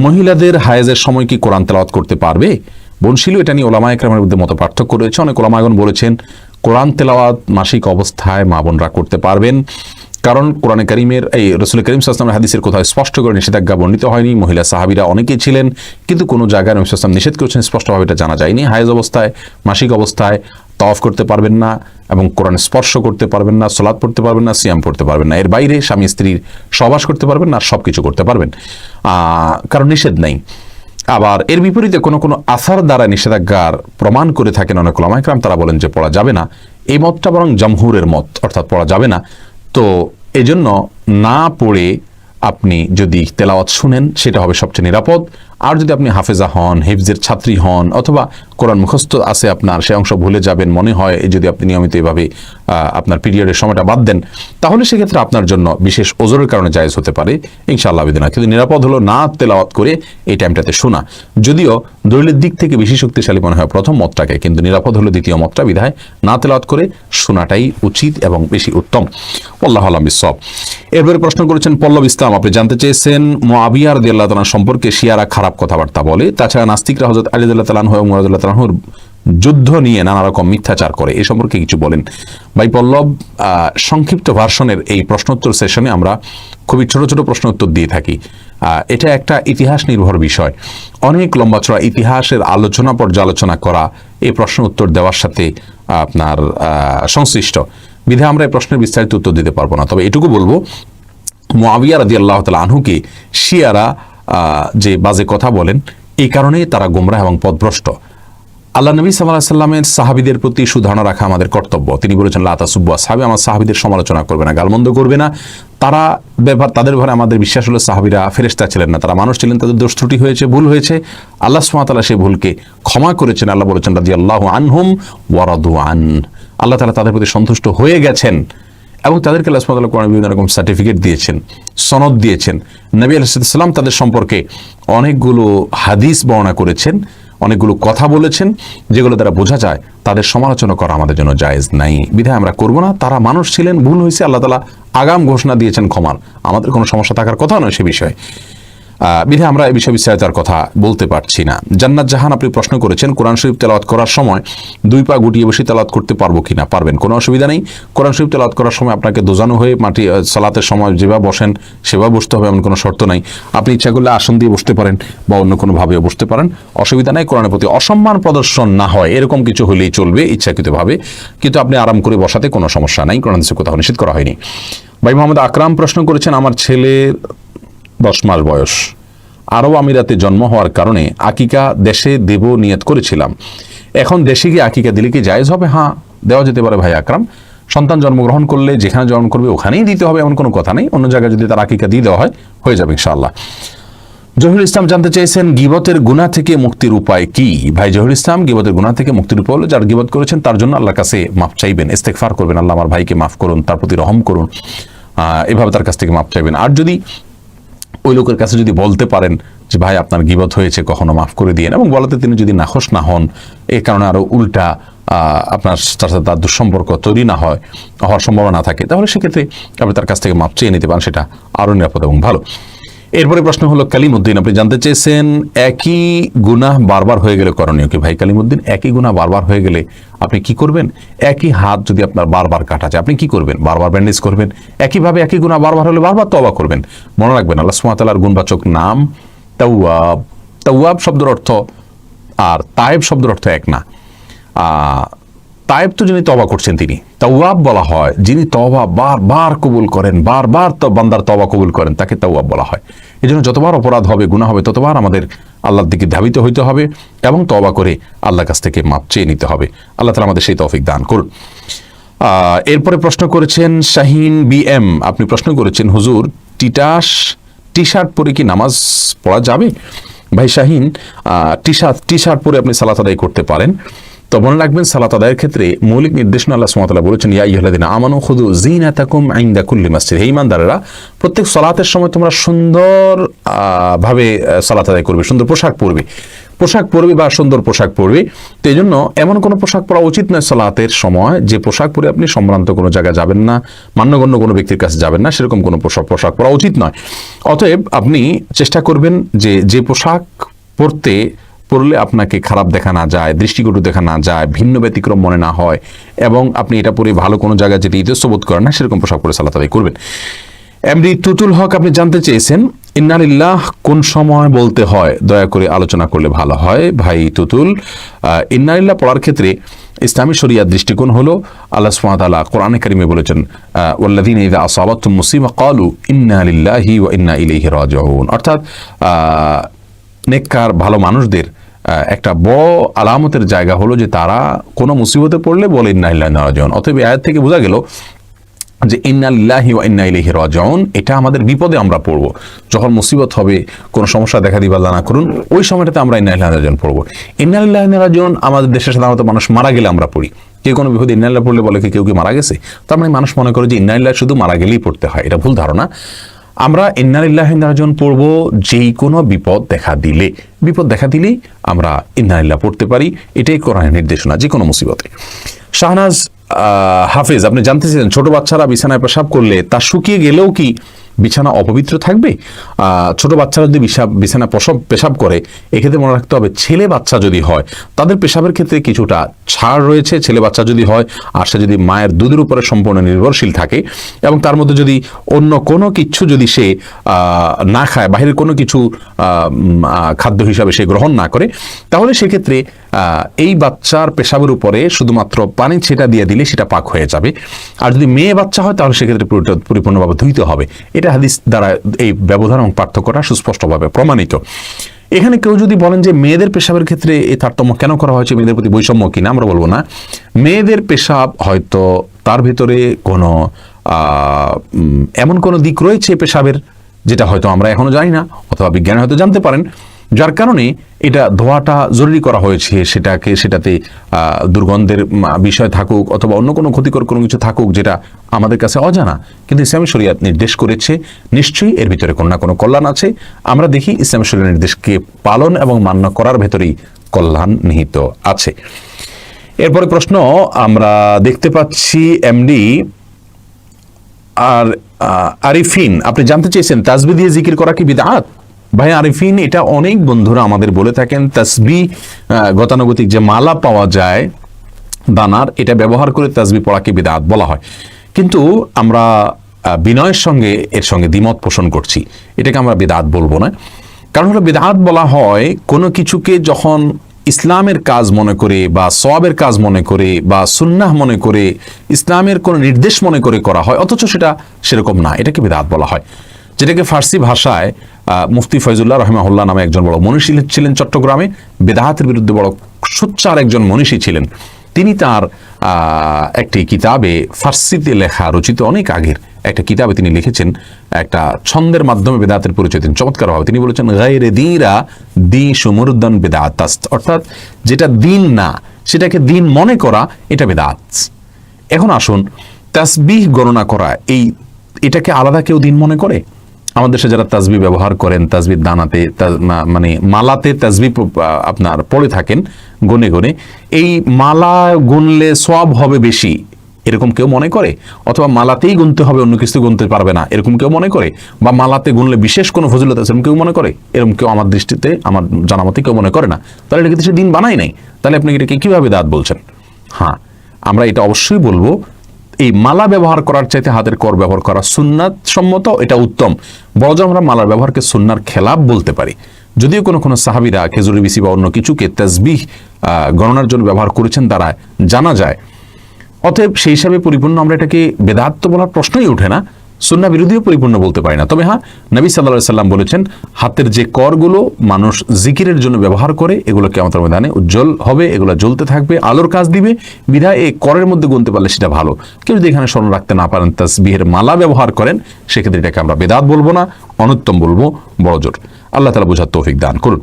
মহিলাদের হায়েজের সময় কি কোরআন তেলাওয়াত করতে পারবে? বনশিল এটা নিয়ে ওলামা একরামের মধ্যে মত পার্থক্য রয়েছে। অনেক ওলামাগণ বলেছেন কোরআন তেলাওয়াত মাসিক অবস্থায় মা বোনরা করতে পারবেন, কারণ কোরআনে কারিমের এই রাসূল করিম সাল্লাল্লাহু আলাইহি ওয়াসাল্লামের হাদিসের কোথাও স্পষ্ট করে নিষেধাজ্ঞা বর্ণিত হয়নি। মহিলা সাহাবীরা অনেকেই ছিলেন, কিন্তু কোনো জায়গায় নবী সাল্লাল্লাহু আলাইহি ওয়াসাল্লাম নিষেধ করেছেন স্পষ্টভাবে এটা জানা যায়নি। হায়েজ অবস্থায়, মাসিক অবস্থায় তাওয়াফ করতে পারবেন না এবং কোরআন স্পর্শ করতে পারবেন না, সালাত পড়তে পারবেন না, সিয়াম পড়তে পারবেন না। এর বাইরে স্বামী স্ত্রীর সহবাস করতে পারবেন না, সব কিছু করতে পারবেন, কারণ নিষেধ নেই। আবার এর বিপরীতে কোনো কোনো আসার দ্বারা নিষেধাজ্ঞার প্রমাণ করে থাকেন অনেক ওলামা একরাম, তারা বলেন যে পড়া যাবে না। এই মতটা বরং জামহুরের মত, অর্থাৎ পড়া যাবে না। তো এজন্য না পড়ে আপনি যদি তেলাওয়াত শুনেন সেটা হবে সবচেয়ে নিরাপদ। আর যদি আপনি হাফেজা হন, হিফজের ছাত্রী হন, অথবা কোরআন মুখস্থ আছে আপনার, সে অংশ ভুলে যাবেন মনে হয়, যদি আপনি নিয়মিত এভাবে আপনার পিরিয়ডের সময়টা বাদ দেন, তাহলে সেক্ষেত্রে আপনার জন্য বিশেষ ওজরের কারণে জায়েজ হতে পারে, ইনশাআল্লাহ বিদিনা। কিন্তু নিরাপদ হলো না তেলাওয়াত করে এই টাইমটাতে শোনা। যদিও দলিলের দিক থেকে বেশি শক্তিশালী মনে হয় প্রথম মতটাকে, কিন্তু নিরাপদ হলো দ্বিতীয় মতটা, বিধায় না তেলাওয়াত করে শোনাটাই উচিত এবং বেশি উত্তম। আল্লাহু আ'লাম বিসওয়াব। এরপরে প্রশ্ন করেছেন পল্লব ইসলাম, আপনি জানতে চেয়েছেন মুআবিয়া রাদিয়াল্লাহু তাআলা সম্পর্কে শিয়ারা খারাপ কথাবার্তা বলে, তাছাড়া নাস্তিকরা হযরত আলী রাদিয়াল্লাহু তাআলা এবং মুআবিয়া রাদিয়াল্লাহু তাআলার যুদ্ধ নিয়ে নানা রকম মিথ্যাচার করে, এই সম্পর্কে কিছু বলেন। ভাই পল্লব, সংক্ষিপ্ত ভার্সনের এই প্রশ্নোত্তর সেশনে আমরা খুবই ছোট ছোট প্রশ্ন উত্তর দিয়ে থাকি। এটা একটা ইতিহাস নির্ভর বিষয়, অনেক লম্বা চড়া ইতিহাসের আলোচনা পর্যালোচনা করা এই প্রশ্ন উত্তর দেওয়ার সাথে আপনার সংশ্লিষ্ট, বিধায় আমরা এই প্রশ্নের বিস্তারিত উত্তর দিতে পারবো না। তবে এটুকু বলবো, মুআবিয়া রাদিয়াল্লাহু তাআলা আনহুকে শিয়ারা যে বাজে কথা বলেন, এই কারণেই তারা গোমরাহ এবং পথভ্রষ্ট। আল্লাহ নবী সাল্লাল্লাহু আলাইহি সাল্লামের সাহাবীদের প্রতি সুধারণা রাখা আমাদের কর্তব্য। তিনি বলেছেন লা তাসুব্বু আসহাবি, আমার সাহাবীদের সমালোচনা করবে না, গালমন্দ করবে না। তাদের ব্যাপারে আমাদের বিশ্বাস হলো সাহাবীরা ফেরেশতা ছিলেন না, তারা মানুষ ছিলেন, তাদের দোষ ত্রুটি হয়েছে, ভুল হয়েছে। আল্লাহ সুবহানাহু ওয়া তাআলা সেই ভুলকে ক্ষমা করেছেন। আল্লাহ বলেছেন রাদিয়াল্লাহু আনহুম ওয়া রাদু আন, আল্লাহ তাআলা তাদের প্রতি সন্তুষ্ট হয়ে গেছেন এবং তাদেরকে আল্লাহ সুবহানাহু ওয়া তাআলা কোরআনে বিভিন্ন রকম সার্টিফিকেট দিয়েছেন, সনদ দিয়েছেন। নবী আলাইহিস সালাম তাদের সম্পর্কে অনেকগুলো হাদিস বর্ণনা করেছেন, অনেকগুলো কথা বলেছেন, যেগুলো দ্বারা বোঝা যায় তাদের সমালোচনা করা আমাদের জন্য জায়েজ নাই, বিধায় আমরা করব না। তারা মানুষ ছিলেন, ভুল হয়েছে, আল্লাহ তাআলা আগাম ঘোষণা দিয়েছেন ক্ষমার, আমাদের কোনো সমস্যা থাকার কথা নয় সে বিষয়ে, বিধায় আমরা এই বিষয়ে বিস্তারিত কথা বলতে পারছি না। জান্নাত জাহান, আপনি প্রশ্ন করেছেন কোরআন শরীফ তেলাওয়াত করার সময় দুই পা গুটিয়ে বসে তেলাওয়াত করতে পারবো কিনা? পারবেন, কোনো অসুবিধা নেই। কোরআন শরীফ তেলাওয়াত করার সময় আপনাকে দোজানো হয়ে মাটি সালাতের সময় যেভাবে বসেন সেভাবে বসতে হবে এমন কোনো শর্ত নাই। আপনি ইচ্ছা করলে আসন দিয়ে বসতে পারেন বা অন্য কোনোভাবেও বসতে পারেন, অসুবিধা নাই। কোরআনের প্রতি অসম্মান প্রদর্শন না হয় এরকম কিছু হলেই চলবে ইচ্ছাকৃতভাবে, কিন্তু আপনি আরাম করে বসাতে কোনো সমস্যা নাই, কোরআন হাদিসে কোথাও নিষেধ করা হয়নি। ভাই মোহাম্মদ আকরাম প্রশ্ন করেছেন, আমার ছেলের 10 মাস বয়স, আরব আমিরাতে জন্ম হওয়ার কারণে আকিকা দেশে দেব নিয়ত করেছিলাম, এখন দেশে গিয়ে আকিকা দিলে কি জায়েজ হবে? হ্যাঁ, দেওয়া যেতে পারে ভাই আকরাম। সন্তান জন্মগ্রহণ করলে যেখানে জন্ম করবে ওখানেই দিতে হবে এমন কোনো কথা নেই, অন্য জায়গায় যদি তার আকিকা দিয়ে দেওয়া হয় হয়ে যাবে ইনশাআল্লাহ। জহিরুল ইসলাম জানতে চেয়েছেন গীবতের গুনাহ থেকে মুক্তির উপায় কি? ভাই জহিরুল ইসলাম, গীবতের গুনাহ থেকে মুক্তির উপায় হলো যার গীবত করেছেন তার জন্য আল্লাহর কাছে মাফ চাইবেন, ইস্তেগফার করবেন, আল্লাহ আমার ভাইকে মাফ করুন, তার প্রতি রহম করুন, এভাবে তার কাছ থেকে মাফ চাইবেন। আর যদি ওই লোকের কাছে যদি বলতে পারেন যে ভাই আপনার গীবত হয়েছে, কখনো মাফ করে দিয়েন, এবং বলাতে তিনি যদি নাখোশ না হন, এই কারণে আরো উল্টা আপনার তার সাথে তার দুঃসম্পর্ক তৈরি না হওয়ার সম্ভাবনা থাকে, তাহলে সেক্ষেত্রে আপনি তার কাছ থেকে মাফ চেয়ে নিতে পারেন, সেটা আরো নিরাপদ এবং ভালো। এরপরে প্রশ্ন হলো কালিমউদ্দিন, আপনি জানতে চেয়েছেন একই গুনাহ বারবার হয়ে গেলে করণীয় কি? ভাই কালিমউদ্দিন, একই গুনাহ বারবার হয়ে গেলে আপনি কি করবেন? একই হাত যদি আপনার বারবার কাটা যায়, আপনি কি করবেন? বারবার ব্যান্ডেজ করবেন? একইভাবে একই গুনাহ বারবার হলে বারবার তওবা করবেন। মনে রাখবেন আল্লাহ সুবহানাহু ওয়া তাআলার গুণবাচক নাম তাওয়াব। তাওয়াব শব্দের অর্থ আর তায়েব শব্দের অর্থ এক না। তায়েব তো যিনি তওবা করছেন তিনি, তাওয়াব বলা হয় যিনি তওবা বারবার কবুল করেন, বারবার বান্দার তওবা কবুল করেন, তাকে তাওয়াব বলা হয়। এই জন্য যতবার অপরাধ হবে, গুনাহ হবে, ততবার আমাদের আল্লাহর দিকে ধাবিত হইতে হবে এবং তওবা করে আল্লাহর কাছ থেকে মাপ চেয়ে নিতে হবে। আল্লাহ তাআলা আমাদের সেই তৌফিক দান করুন। এরপরে প্রশ্ন করেছেন শাহিন BM, আপনি প্রশ্ন করেছেন হুজুর টি শার্ট পরে কি নামাজ পড়া যাবে? ভাই শাহিন, টি শার্ট পরে আপনি সালাত আদায় করতে পারেন, তো মনে রাখবেন সালাত আদায়ের ক্ষেত্রে মৌলিক নির্দেশনা আল্লাহ সুবহানাহু ওয়া তাআলা বলেছেন, ইয়া আইয়ুহাল্লাযীনা আমানু খুযু যিনাতাকুম ইনদা কুল্লি মসজিদ। হে ঈমানদারেরা, প্রত্যেক সালাতের সময় তোমরা সুন্দর ভাবে সালাত আদায় করবে, সুন্দর পোশাক পরবে বা সুন্দর পোশাক পরবে। তো এই জন্য এমন কোনো পোশাক পরা উচিত নয় সালাতের সময় যে পোশাক পরে আপনি সম্ভ্রান্ত কোনো জায়গায় যাবেন না, মান্যগণ্য কোনো ব্যক্তির কাছে যাবেন না, সেরকম কোনো পোশাক পরা উচিত নয়। অতএব আপনি চেষ্টা করবেন যে পোশাক পরলে আপনাকে খারাপ দেখা না যায়, দৃষ্টিকটু দেখা না যায়, ভিন্ন ব্যতিক্রম মনে না হয়, এবং আপনি এটা পরে ভালো কোনো জায়গায় যেতে ইতস্তবোধ করেন না, সেরকম পোশাক পরে সালাত আদায় করবেন। এমডি তুতুল হক আপনি জানতে চেয়েছেন ইন্না লিল্লাহ কোন সময় বলতে হয়, দয়া করে আলোচনা করলে ভালো হয়। ভাই তুতুল, ইন্না লিল্লাহ পড়ার ক্ষেত্রে ইসলামী শরিয়ার দৃষ্টিকোণ হলো আল্লাহ সুবহানাহু ওয়া তাআলা কোরআনে কারিমে বলেছেন, ওয়াল্লাযীনা ইযা আসাবাতহুম মুসিবা ক্বালু ইন্না লিল্লাহি ওয়া ইন্না ইলাইহি রাজিউন। অর্থাৎ নেককার ভালো মানুষদের একটা বড় আলামতের জায়গা হলো যে তারা কোনো মুসিবতে পড়লে বলে ইন্না লিল্লাহি ওয়া ইন্না ইলাইহি রাজিউন। অতএব আয়াত থেকে বোঝা গেল যে ইন্না লিল্লাহি ওয়া ইন্না ইলাইহি রাজিউন এটা আমাদের বিপদে আমরা পড়বো, যখন মুসিবত হবে, কোনো সমস্যা দেখা দিবে আল্লাহ না করুন, ওই সময়টাতে আমরা ইন্না লিল্লাহি ওয়া ইন্না ইলাইহি রাজিউন পড়বো। ইন্না লিল্লাহি ওয়া ইন্না ইলাইহি রাজিউন আমাদের দেশের সাধারণত মানুষ মারা গেলে আমরা পড়ি। কেউ কোনো বিপদে ইন্না লিল্লাহি পড়লে বলে কেউ কি মারা গেছে, তার মানে মানুষ মনে করে যে ইন্না লিল্লাহি শুধু মারা গেলেই পড়তে হয়। এটা ভুল ধারণা। আমরা ইন্না লিল্লাহি ওয়া ইন্না ইলাইহি রাজিউন পড়বো যেই কোনো বিপদ দেখা দিলেই আমরা ইন্না লিল্লাহি পড়তে পারি। এটাই কোরআনের নির্দেশনা যে কোনো মুসিবতে। শাহনাজ হাফেজ আপনি জানতে চাইছেন, ছোট বাচ্চারা বিছানায় পেশাব করলে তা শুকিয়ে গেলেও কি বিছানা অপবিত্র থাকবে? ছোট বাচ্চারা যদি বিছানা পেশাব করে, এক্ষেত্রে মনে রাখতে হবে ছেলে বাচ্চা যদি হয় তাদের পেশাবের ক্ষেত্রে কিছুটা ছাড় রয়েছে। ছেলে বাচ্চা যদি হয় আর সে যদি মায়ের দুধের উপরে সম্পূর্ণ নির্ভরশীল থাকে এবং তার মধ্যে যদি অন্য কোনো কিছু যদি সে না খায়, বাহিরের কোনো কিছু খাদ্য হিসাবে সে গ্রহণ না করে, তাহলে সেক্ষেত্রে এই বাচ্চার পেশাবের উপরে শুধুমাত্র পানি ছেটা দিয়ে দিলে সেটা পাক হয়ে যাবে। আর যদি মেয়ে বাচ্চা হয় তাহলে সেক্ষেত্রে পরিপূর্ণভাবে ধুইতে হবে। এটা হাদিস দ্বারা এই ব্যবধান এবং পার্থক্যটা সুস্পষ্টভাবে প্রমাণিত। এখানে কেউ যদি বলেন যে মেয়েদের পেশাবের ক্ষেত্রে এই তারতম্য কেন করা হয়েছে, মেয়েদের প্রতি বৈষম্য কিনা, আমরা বলবো না। মেয়েদের পেশাব হয়তো তার ভিতরে কোনো এমন কোনো দিক রয়েছে পেশাবের যেটা হয়তো আমরা এখনো জানি না, অথবা বিজ্ঞানী হয়তো জানতে পারেন, যার কারণে এটা ধোয়াটা জরুরি করা হয়েছে। সেটাতে দুর্গন্ধের বিষয় থাকুক অথবা অন্য কোনো ক্ষতিকর কোনো কিছু থাকুক যেটা আমাদের কাছে অজানা, কিন্তু ইসলামী শরিয়াত নির্দেশ করেছে, নিশ্চয়ই এর ভিতরে কোনো না কোনো কল্যাণ আছে। আমরা দেখি ইসলামী শরিয়ার নির্দেশকে পালন এবং মান্য করার ভেতরেই কল্যাণ নিহিত আছে। এরপরে প্রশ্ন আমরা দেখতে পাচ্ছি এমডি আর আরিফিন আপনি জানতে চেয়েছেন, তাসবিহ দিয়ে জিকির করা কি বিদআত? ভাই আরিফিন, এটা অনেক বন্ধুরা আমাদের বলে থাকেন, তাসবিহ গতানুগতিক যে মালা পাওয়া যায় দানার, এটা ব্যবহার করে তাসবিহ পড়াকে বিদআত বলা হয়। কিন্তু আমরা বিনয়ের সঙ্গে এর সঙ্গে দ্বিমত পোষণ করছি। এটাকে আমরা বিদআত বলবো না। কারণ হলো বিদআত বলা হয় কোনো কিছুকে যখন ইসলামের কাজ মনে করে বা সওয়াবের কাজ মনে করে বা সুন্নাহ মনে করে, ইসলামের কোনো নির্দেশ মনে করে করা হয়, অথচ সেটা সেরকম না, এটাকে বিদআত বলা হয়। যেটাকে ফার্সি ভাষায় মুফতি ফয়জুল্লাহ রহমাহুল্লাহ নামে একজন বড় মনীষী ছিলেন চট্টগ্রামে, বেদাহাতের বিরুদ্ধে বড় সোচ্চার একজন মনীষী ছিলেন। তিনি তার একটি কিতাবে, ফার্সিতে লেখা রচিত অনেক আগের একটা কিতাবে তিনি লিখেছেন, একটা ছন্দের মাধ্যমে বেদাতের পরিচয় তিনি চমৎকারভাবে তিনি বলেছেন, গায়রে দীরা দি সুমুরদান বেদাত, অর্থাৎ যেটা দিন না সেটাকে দিন মনে করা, এটা বেদাত। এখন আসুন, তাসবিহ গণনা করা এটাকে আলাদা কেউ দিন মনে করে? আমাদের দেশে যারা তাসবিহ ব্যবহার করেন, তাসবিহ দানাতে মানে মালাতে তাসবিহ আপনার পড়ে থাকেন গুনে গুনে, এই মালা গুনলে সওয়াব হবে বেশি, এরকম কেউ মনে করে? অথবা মালাতেই গুনতে হবে, অন্য কিছু গুনতে পারবে না, এরকম কেউ মনে করে? বা মালাতে গুনলে বিশেষ কোনো ফজিলত আছে, এরকম কেউ মনে করে? এরকম কেউ আমার দৃষ্টিতে, আমার জানা মতে কেউ মনে করে না। তাহলে এটা কিন্তু সে দিন বানাই নাই, তাহলে আপনি এটাকে কিভাবে বিদআত বলছেন? হ্যাঁ, আমরা এটা অবশ্যই বলবো, এই মালা ব্যবহার করার চাইতে হাতের কর ব্যবহার করা সুন্নাত সম্মত, এটা উত্তম। বরং আমরা মালার ব্যবহারকে সুন্নার খেলাফ বলতে পারি। যদিও কোনো সাহাবীরা খেজুরি বিসি বা অন্য কিছুকে তাসবিহ গণনার জন্য ব্যবহার করেছেন তারা জানা যায়। অতএব সেই হিসাবে পরিপূর্ণ আমরা এটাকে বেদাত বলার প্রশ্নই ওঠে না, সুন্নাহ বিরোধীও পরিপূর্ণ বলতে পারি না। তবে হ্যাঁ, নবী সাল্লাল্লাহু আলাইহি সাল্লাম বলেছেন, হাতের যে করগুলো মানুষ জিকিরের জন্য ব্যবহার করে এগুলো কিয়ামতের ময়দানে উজ্জ্বল হবে, এগুলো জ্বলতে থাকবে, আলোর কাজ দিবে। বিধায় এই করের মধ্যে গুনতে পারলে সেটা ভালো। কেউ যদি এখানে স্মরণ রাখতে না পারেন, তাসবিহের মালা ব্যবহার করেন, সেক্ষেত্রে এটাকে আমরা বেদাত বলবো না, অনুত্তম বলবো বড়জোর। আল্লাহ তাআলা বোঝার তৌফিক দান করুন।